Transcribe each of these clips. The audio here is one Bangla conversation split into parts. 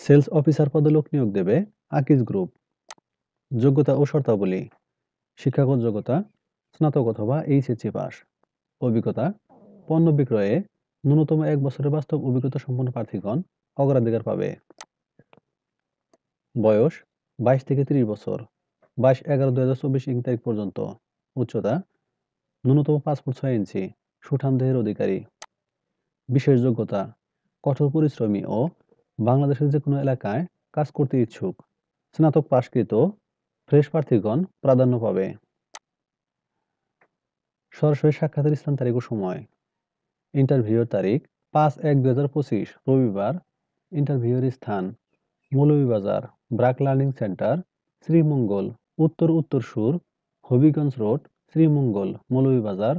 সেলস অফিসার পদে লোক নিয়োগ দেবে আকিজ গ্রুপ। যোগ্যতা ও শর্তাবলী: শিক্ষাগত যোগ্যতা স্নাতক অথবা এইচএসসি পাস। অভিজ্ঞতা: পণ্য বিক্রয়ে ন্যূনতম ১ বছরের বাস্তব অভিজ্ঞতা সম্পন্ন প্রার্থীগণ অগ্রাধিকার পাবে। বয়স ২২ থেকে ৩০ বছর, ২২/১১/২০২৪ ইং তারিখ পর্যন্ত। উচ্চতা ন্যূনতম ৫ ফুট ৬ ইঞ্চি, সুঠাম দেহের অধিকারী। বিশেষ যোগ্যতা: কঠোর পরিশ্রমী ও বাংলাদেশের যেকোনো এলাকায় কাজ করতে ইচ্ছুক। স্নাতক পাশকৃত ফ্রেশ প্রার্থীগণ প্রাধান্য পাবে। সরাসরি সাক্ষাতের স্থান, তারিখ ও সময়: ইন্টারভিউয়ের তারিখ ৫/১/২০২৫ রবিবার। ইন্টারভিউয়ের স্থান মৌলভীবাজার ব্র্যাক লার্নিং সেন্টার, শ্রীমঙ্গল, উত্তর-উত্তরসূর, হবিগঞ্জ রোড, শ্রীমঙ্গল, মৌলভীবাজার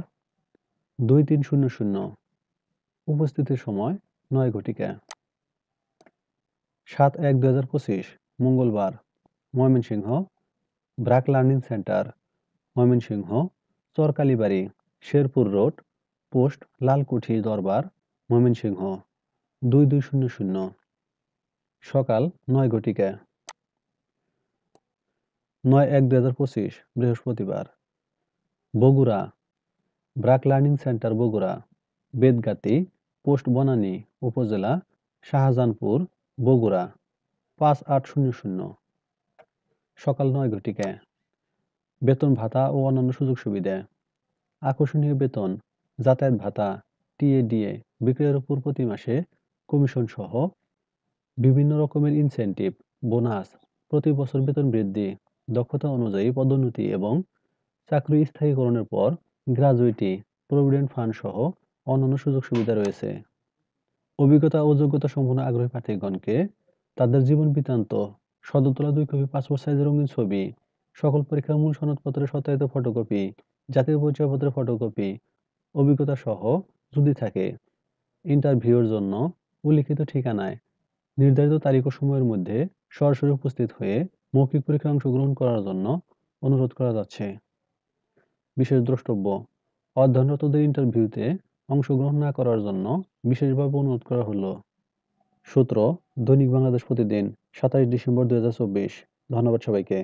২৩০০। উপস্থিতির সময় ৯ ঘটিকা। ৭/১/২০২৫ মঙ্গলবার, Mymensingh BRAC learning centre, Mymensingh, Charkalibari, Sherpur road, post Lalkuthi Darbar, Mymensingh ২২০০। সকাল ৯ ঘটিকা। ৯/১/২০২৫ বৃহস্পতিবার, Bogura BRAC learning centre, Bogura, Betgati, post Banani, উপজেলা শাহজাহানপুর, বগুড়া ৫৮০০। সকাল ৯ ঘটিকা। বেতন ভাতা ও অন্যান্য সুযোগ সুবিধা: আকর্ষণীয় বেতন, যাতায়াত ভাতা, টিএডিএ, বিক্রয়ের উপর প্রতি মাসে কমিশন সহ বিভিন্ন রকমের ইনসেনটিভ, বোনাস, প্রতি বছর বেতন বৃদ্ধি, দক্ষতা অনুযায়ী পদোন্নতি এবং চাকরি স্থায়ীকরণের পর গ্র্যাজুইটি, প্রভিডেন্ট ফান্ড সহ অন্যান্য সুযোগ সুবিধা রয়েছে। অভিজ্ঞতা ও যোগ্যতা সম্পন্ন আগ্রহী প্রার্থীগণকে তাদের জীবন বৃত্তান্ত, সদ্য তোলা ২ কপি পাসপোর্ট সাইজের রঙিন ছবি, সকল পরীক্ষার মূল সনদপত্রের সত্যায়িত ফটোকপি, জাতীয় পরিচয়পত্রের ফটোকপি, অভিজ্ঞতা সহ যদি থাকে, ইন্টারভিউয়ের জন্য উল্লিখিত ঠিকানায় নির্ধারিত তারিখ ও সময়ের মধ্যে সরাসরি উপস্থিত হয়ে মৌখিক পরীক্ষায় অংশগ্রহণ করার জন্য অনুরোধ করা যাচ্ছে। বিশেষ দ্রষ্টব্য: অধ্যয়নরতদের ইন্টারভিউতে অংশগ্রহণ না করার জন্য বিশেষভাবে অনুরোধ করা হলো। সূত্র: দৈনিক বাংলাদেশ প্রতিদিন, ২৭ ডিসেম্বর ২০২৪। ধন্যবাদ সবাইকে।